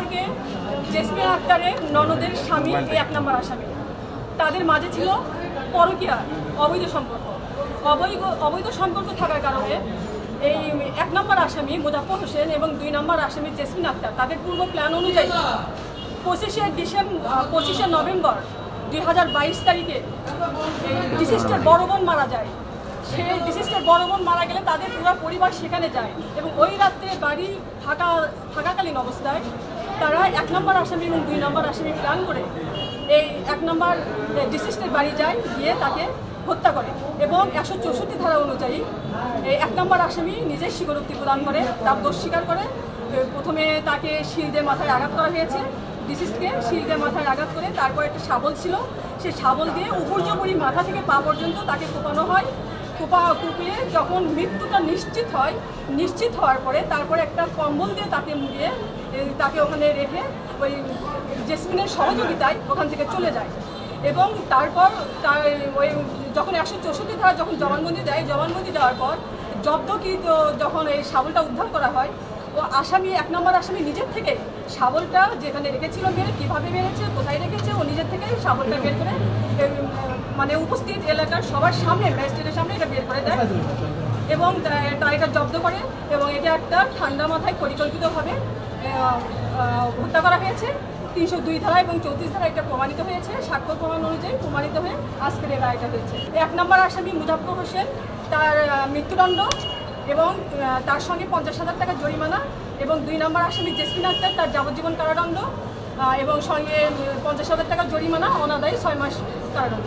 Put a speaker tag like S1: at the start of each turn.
S1: থেকে জেসমিন আক্তারের ননদের স্বামী এই 1 নম্বর আসামি। তাদের মাঝে ছিল পরকীয়া অবৈধ সম্পর্ক থাকার কারণে এই 1 নম্বর আসামি মোজাফফর হোসেন এবং 2 নম্বর আসামি জেসমিন আক্তার তাদের পূর্ব প্ল্যান অনুযায়ী 25শে নভেম্বর 2022 তারিখে ডিসিস্টের বড় বোন মারা যায়। সেই ডিসিস্টের বড় বোন মারা গেলে তাদের পুরো পরিবার সেখানে যায় এবং ওই রাত্রে বাড়ি থাকাকালীন অবস্থায় তারা 1 নম্বর আসামি এবং 2 নম্বর আসামি প্ল্যান করে এই 1 নম্বর ডিসিস্টের বাড়ি যায়, গিয়ে তাকে হত্যা করে এবং 164 ধারা অনুযায়ী এই 1 নম্বর আসামি নিজে স্বীকারোক্তি প্রদান করে, তার দোষ স্বীকার করে। প্রথমে তাকে শিলদের মাথায় আঘাত করা হয়েছে, ডিসিস্টকে শিলদের মাথায় আঘাত করে, তারপর একটা শাবল ছিল, সেই শাবল দিয়ে উপর্যুপরি মাথা থেকে পা পর্যন্ত তাকে কোপানো হয়। কুপিয়ে যখন মৃত্যুটা নিশ্চিত হওয়ার পরে তারপরে একটা কম্বল দিয়ে তাকে মুড়িয়ে তাকে ওখানে রেখে ওই জেসমিনের সহযোগিতায় ওখান থেকে চলে যায় এবং তারপর তার ওই যখন 164 ধারা যখন জবানবন্দি দেওয়ার পর জব্দকৃত যখন এই শাবলটা উদ্ধার করা হয়, ও আসামি 1 নম্বর আসামি নিজের থেকে শাবলটা যেখানে রেখেছিল কীভাবে মেরেছে, কোথায় রেখেছে, ও নিজের থেকে শাবলটা বের করে মানে উপস্থিত এলাকার সবার সামনে ম্যাজিস্ট্রেটের সামনে এটা বের করে দেয় এবং তারা এটা জব্দ করে এবং এটা একটা ঠান্ডা মাথায় পরিকল্পিতভাবে হত্যা করা হয়েছে। 302 ধারা এবং 34 ধারা এটা প্রমাণিত হয়েছে, সাক্ষ্য প্রমাণ অনুযায়ী প্রমাণিত হয়ে আজকের এই রায়টা হয়েছে। 1 নম্বর আসামি মোজাফফর হোসেন তার মৃত্যুদণ্ড এবং তার সঙ্গে 50,000 টাকা জরিমানা এবং 2 নম্বর আসামি জেসমিন আক্তার তার যাবজ্জীবন কারাদণ্ড এবং সঙ্গে 50,000 টাকা জরিমানা, অনাদায়ী 6 মাস কারাদণ্ড।